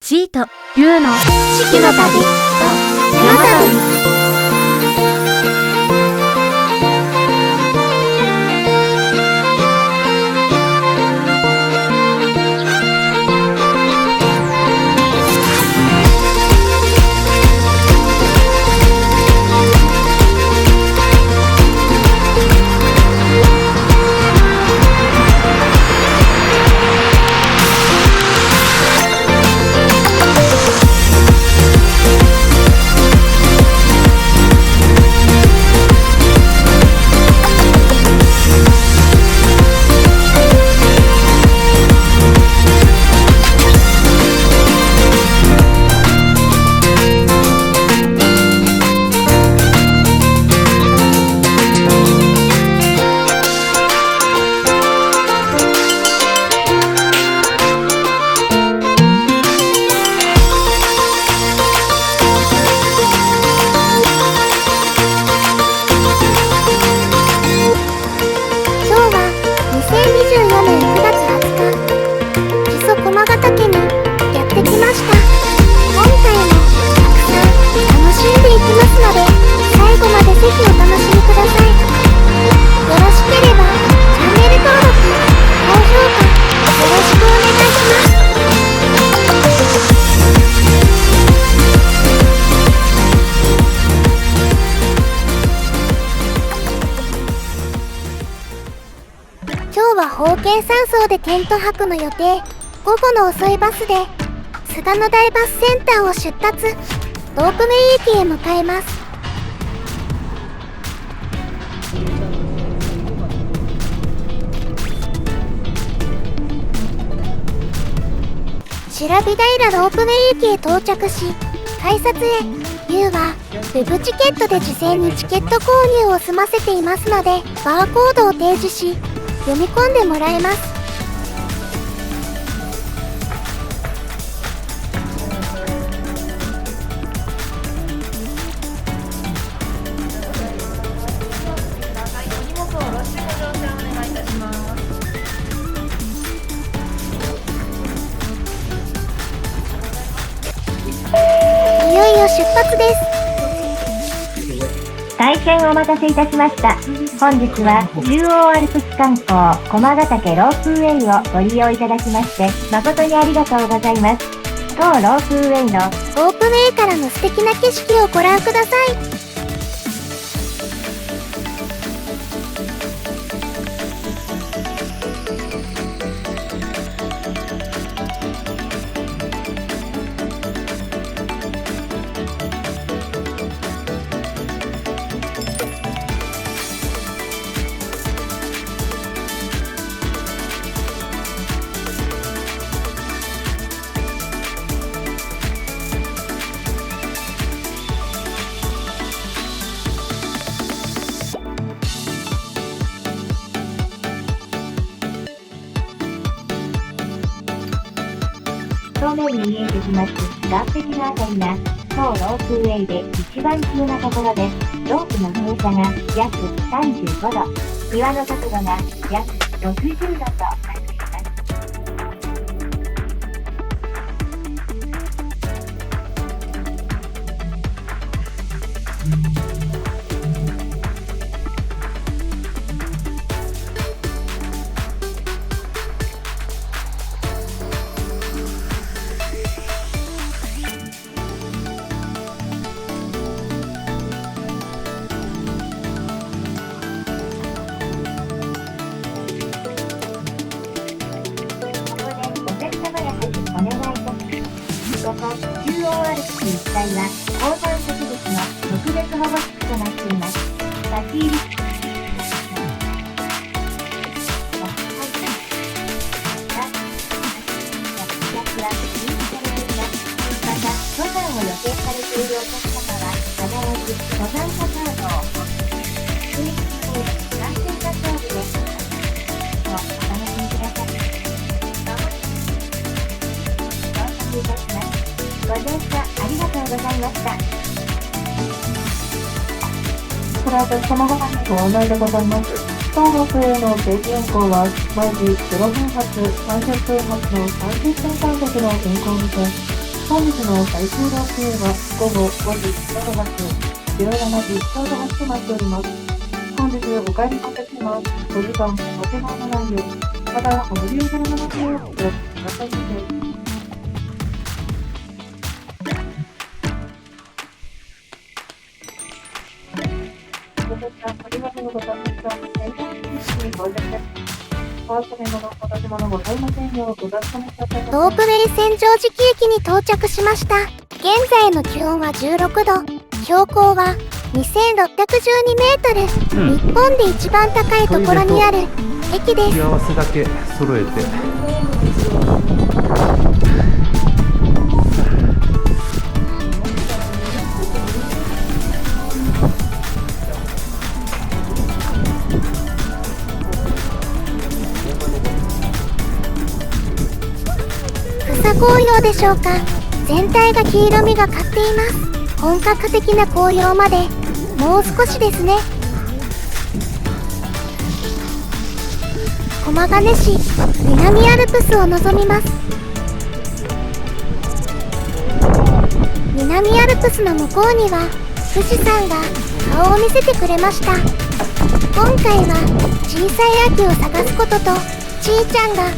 チーとユウの四季の旅と船旅。宝剣山荘でテント泊の予定。午後の遅いバスで菅野台バスセンターを出発。ロープウェイ駅へ向かいます。白木平ロープウェイ駅へ到着し、改札へ。ユウはウェブチケットで事前にチケット購入を済ませていますので、バーコードを提示し読み込んでもらえます。いよいよ出発です。大変お待たせいたしました。本日は中央アルプス観光駒ヶ岳ロープウェイをご利用いただきまして誠にありがとうございます。当ロープウェイのロープウェイからの素敵な景色をご覧ください。正面に見えてきます岸壁のあたりが当ロープウェイで一番急なところです。ロープの傾斜が約35度、岩の角度が約60度となっています。ここ中央アルプス一帯は高山植物の特別保護区となっています。立ち入りまた登山を予定されているお客様は必ず登山者カードを感染者装備ですお楽しみください。到着いたします。ご乗車ありがとうございました。これはお客様方にご案内でございます。当ロープウェイの定期運行は毎時0分発、30分発の30分間隔の運行にて、本日の最終ロープウェイは午後5時スタート発、17時スタート発となっております。本日お帰りのお客様、お時間お手間のないよう、またお無理をされませんようお気をつけくださいませ。ありがとうございました。変更に到着です。お忘れ物、お立ち物ございませんようご確かめくださいませ。ロープウェイ千畳敷駅に到着しました。現在の気温は16度、標高は2612メートル、日本で一番高いところにある駅です。幸せだけ揃えて草紅葉でしょうか。全体が黄色みがかっています。本格的な紅葉までもう少しですね。駒ヶ根市南アルプスを望みます。南アルプスの向こうには富士山が顔を見せてくれました。今回は小さい秋を探すことと、ちーちゃんが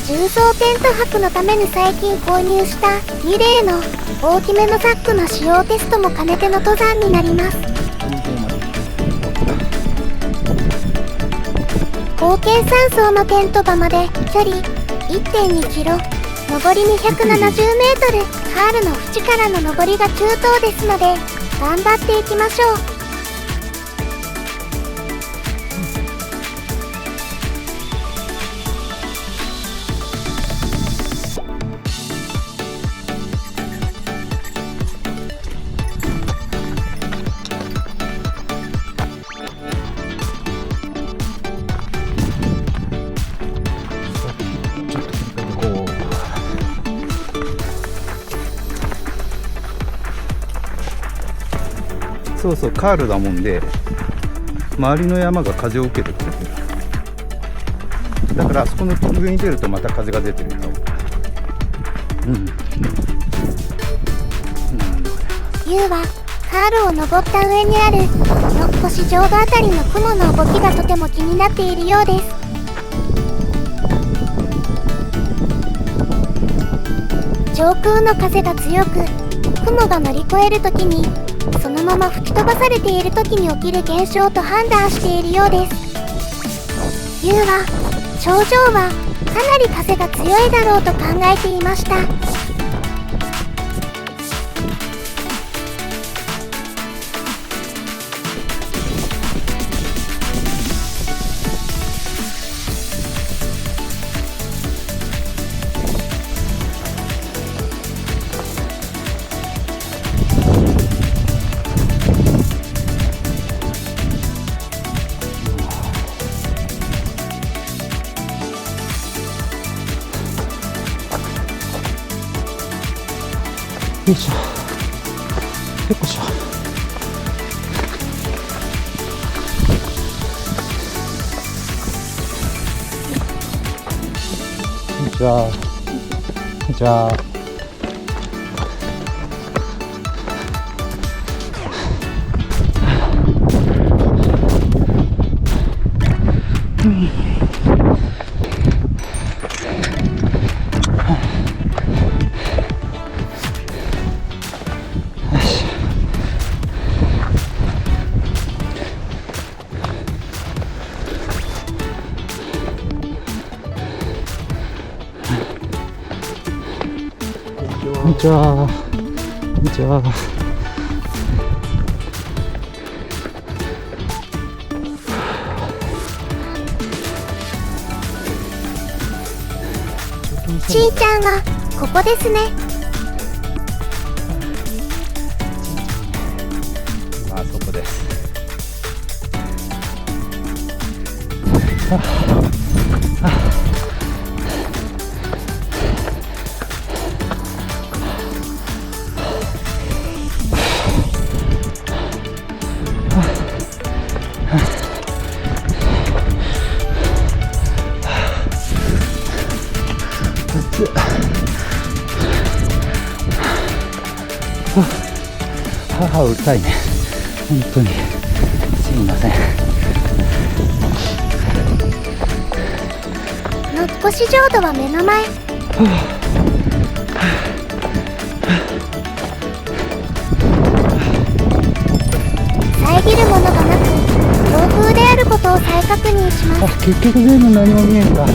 重装テント泊のために最近購入した2例の大きめのザックの使用テストも兼ねての登山になります。高県山荘のテント場まで距離 1.2 キロ、上り270メートル、カールの縁からの上りが中等ですので頑張っていきましょう。そうそう、カールだもんで周りの山が風を受けてくれてる。だからあそこの上に出るとまた風が出てると。ユウはカールを登った上にあるのっこし浄土あたりの雲の動きがとても気になっているようです。上空の風が強く、雲が乗り越えるときにそのまま吹き飛ばされているときに起きる現象と判断しているようです。ユウは頂上はかなり風が強いだろうと考えていました。よいしょ、よっしょ。こんにちは。こんにちは。こんにちは。こんにちは。ちーちゃんはここですね。あそこです。母うるさいね、本当にすいません。のっぽし浄土は目の前。遮るものがなく強風であることを再確認します。結局全部何も見えんか。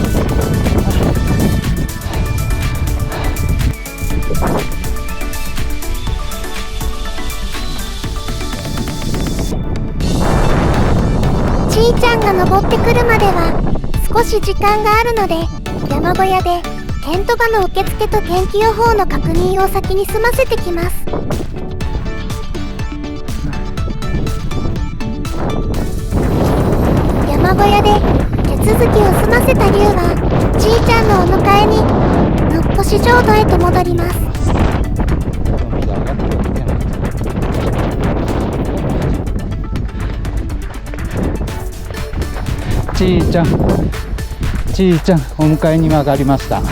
ちーちゃんが登ってくるまでは少し時間があるので、山小屋でテント場の受付と天気予報の確認を先に済ませてきます。山小屋で手続きを済ませた龍はちーちゃんのお迎えにのっぽし浄土へと戻ります。ちーちゃん、ちーちゃん、お迎えに曲がりました。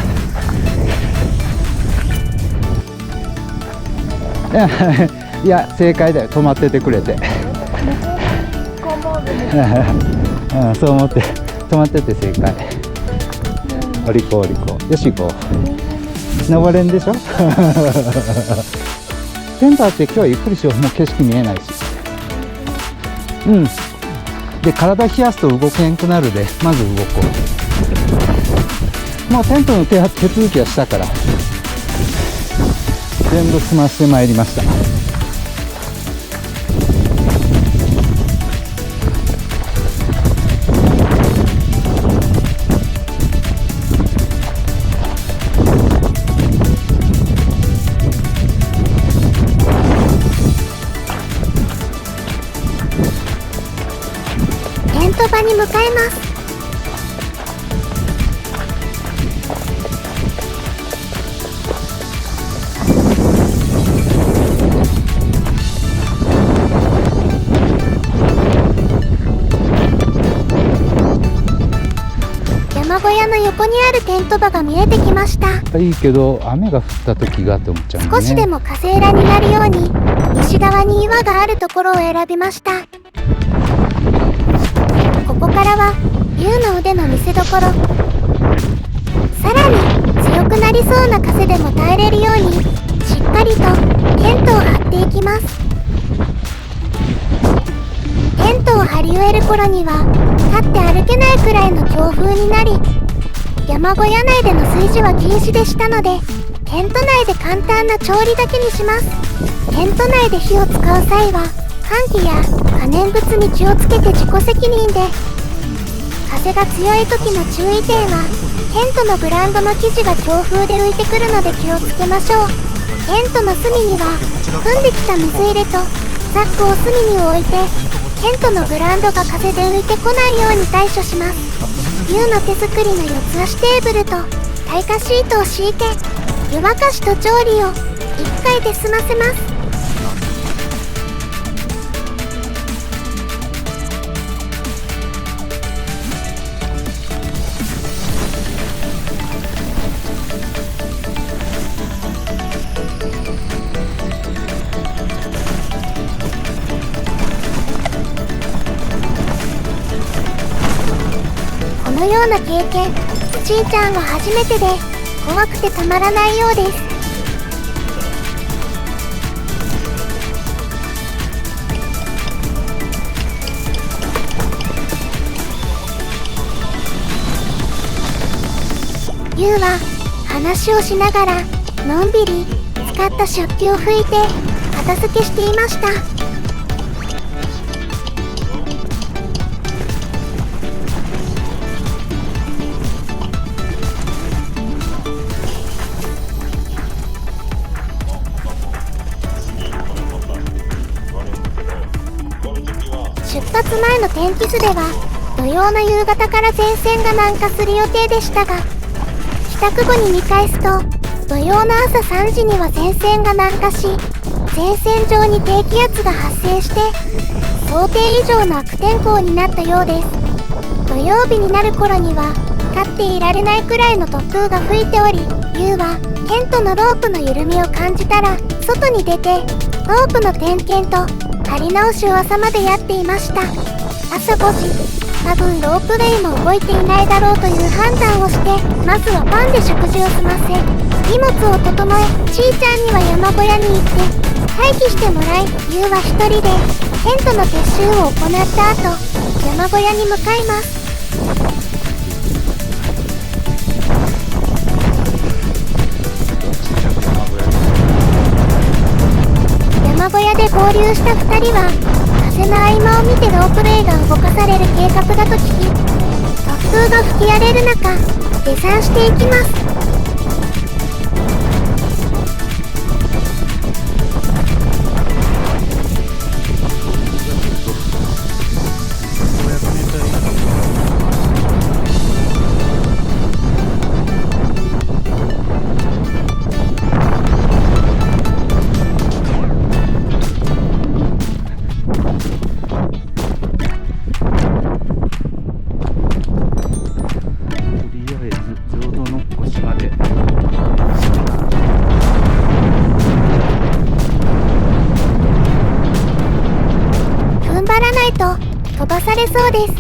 いや、正解だよ、止まっててくれて。うん、そう思って、止まってて正解。お利口お利口。よし行こう。登れんでしょ。テントあって今日はゆっくりしよう。もう景色見えないし。うん。で、体冷やすと動けんくなるで、まず動こう。もうテントの手続きはしたから、全部済ましてまいりました。テント場に向かいます。山小屋の横にあるテント場が見えてきました。いいけど、雨が降った時がって思っちゃうね。少しでも風裏になるように西側に岩があるところを選びました。ここからは龍の腕の見せ所。さらに強くなりそうな風でも耐えれるようにしっかりとテントを張っていきます。テントを張り終える頃には立って歩けないくらいの強風になり、山小屋内での炊事は禁止でしたので、テント内で簡単な調理だけにします。テント内で火を使う際は換気や可燃物に気をつけて自己責任で。風が強い時の注意点は、テントのブランドの生地が強風で浮いてくるので気をつけましょう。テントの隅には汲んできた水入れとザックを隅に置いて、テントのブランドが風で浮いてこないように対処します。龍の手作りの四つ足テーブルと耐火シートを敷いて、湯沸かしと調理を1回で済ませます。このような経験、ちーちゃんは初めてで怖くてたまらないようです。ゆうは話をしながらのんびり使った食器を拭いて片付けしていました。出発前の天気図では土曜の夕方から前線が南下する予定でしたが、帰宅後に見返すと土曜の朝3時には前線が南下し、前線上に低気圧が発生して想定以上の悪天候になったようです。土曜日になる頃には立っていられないくらいの突風が吹いており、ゆうはテントのロープの緩みを感じたら外に出てロープの点検と張り直しを朝までやっていました。朝5時、多分ロープウェイも動いていないだろうという判断をして、まずはパンで食事を済ませ、荷物を整え、ちーちゃんには山小屋に行って待機してもらい、ゆうは一人でテントの撤収を行った後、山小屋に向かいます。山小屋で合流した2人は風の合間を見てロープウェイが動かされる計画だと聞き、突風が吹き荒れる中下山していきます。飛ばされそうです。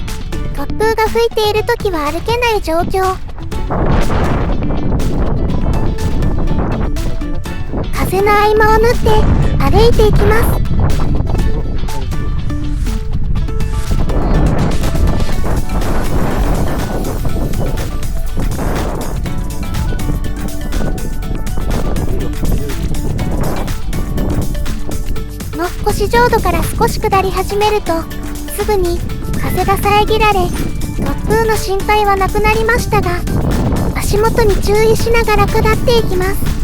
突風が吹いているときは歩けない状況。風の合間を縫って歩いていきます。のっこし浄土から少し下り始めるとすぐに風が遮られ、突風の心配はなくなりましたが、足元に注意しながら下っていきます。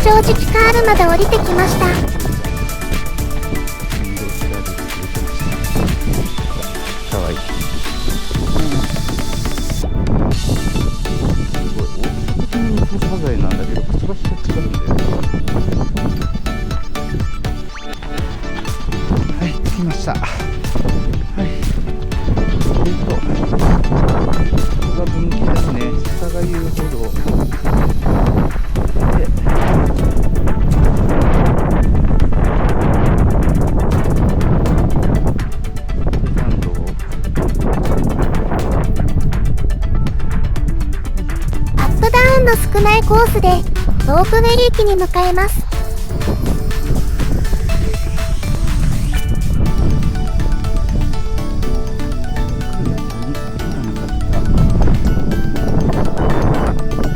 正直カールまで降りてきました。かわいい。サザエなんだけど、くちばしが違うんだよ。はい、着きました。はい。ここが分岐ですね。下が言うほど。少ないコースでロープウェイ駅に向かいます。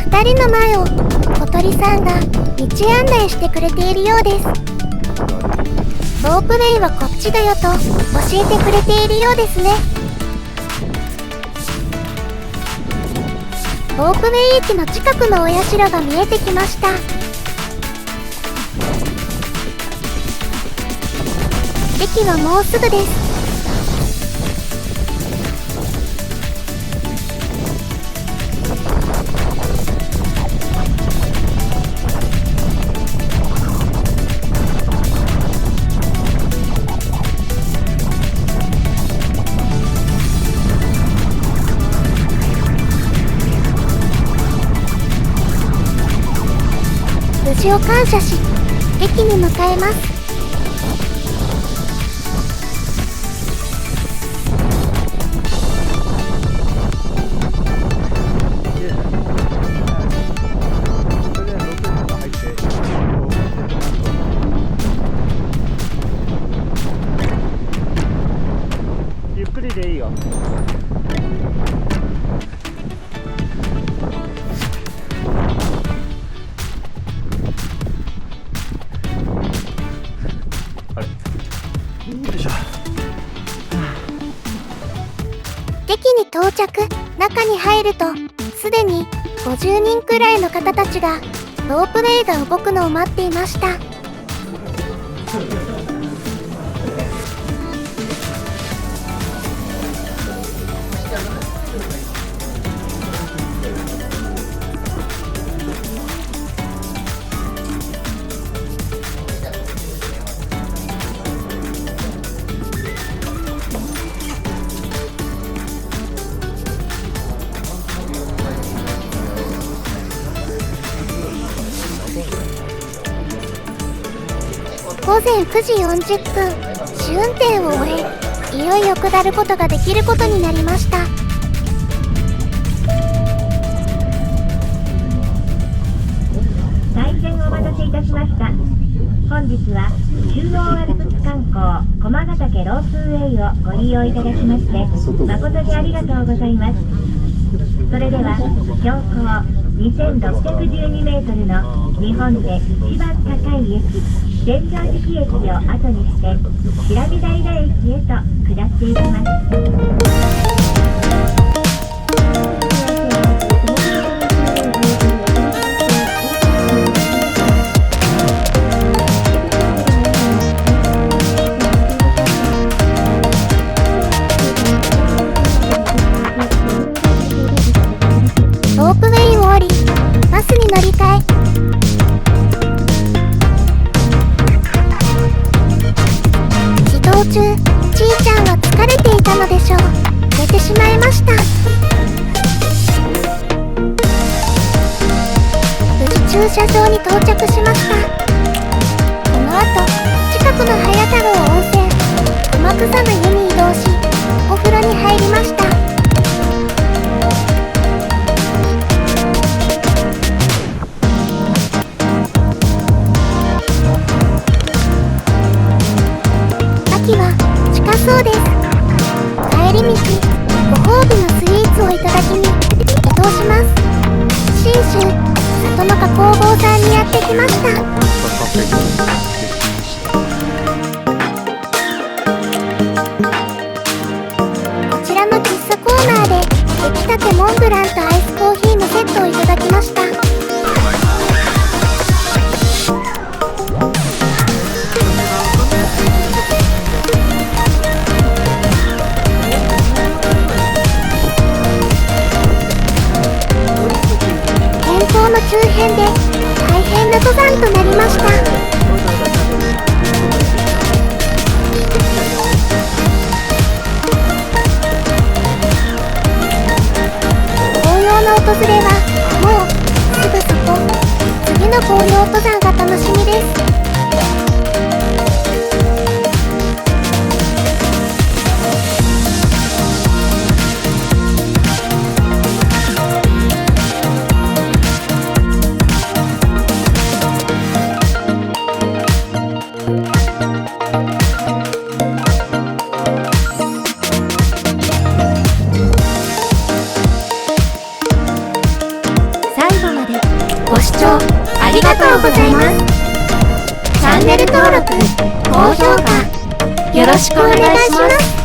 2人の前を小鳥さんが道案内してくれているようです。ロープウェイはこっちだよと教えてくれているようですね。ロープウェイ駅の近くのお社が見えてきました。駅はもうすぐです。無事を感謝し、駅に向かいます。ゆっくりでいいよ。よいしょ。駅に到着。中に入るとすでに50人くらいの方たちがロープウェイが動くのを待っていました。午前9時40分、試運転を終え、いよいよ下ることができることになりました。大変お待たせいたしました。本日は中央アルプス観光駒ヶ岳ロープウェイをご利用いただきまして誠にありがとうございます。それでは標高2612メートルの日本で一番高い駅千畳敷駅を後にして平見平駅へと下っていきます。ロープウェイを降り、バスに乗り換え、移動中、ちーちゃんは疲れていたのでしょう。寝てしまいました。無事駐車場に到着しました。この後、近くの早太郎温泉、天草の湯に移動し、お風呂に入りました。秋は近そうです。帰り道、ご褒美のスイーツをいただきに移動します。信州里の加工房さんにやってきました。こちらの喫茶コーナーで出来たてモンブランとアイスコーヒーのセットをいただきました。の周辺で大変な登山となりました。紅葉の訪れはもうすぐそこ。次の紅葉登山が楽しみです。ご視聴ありがとうございます。チャンネル登録、高評価よろしくお願いします。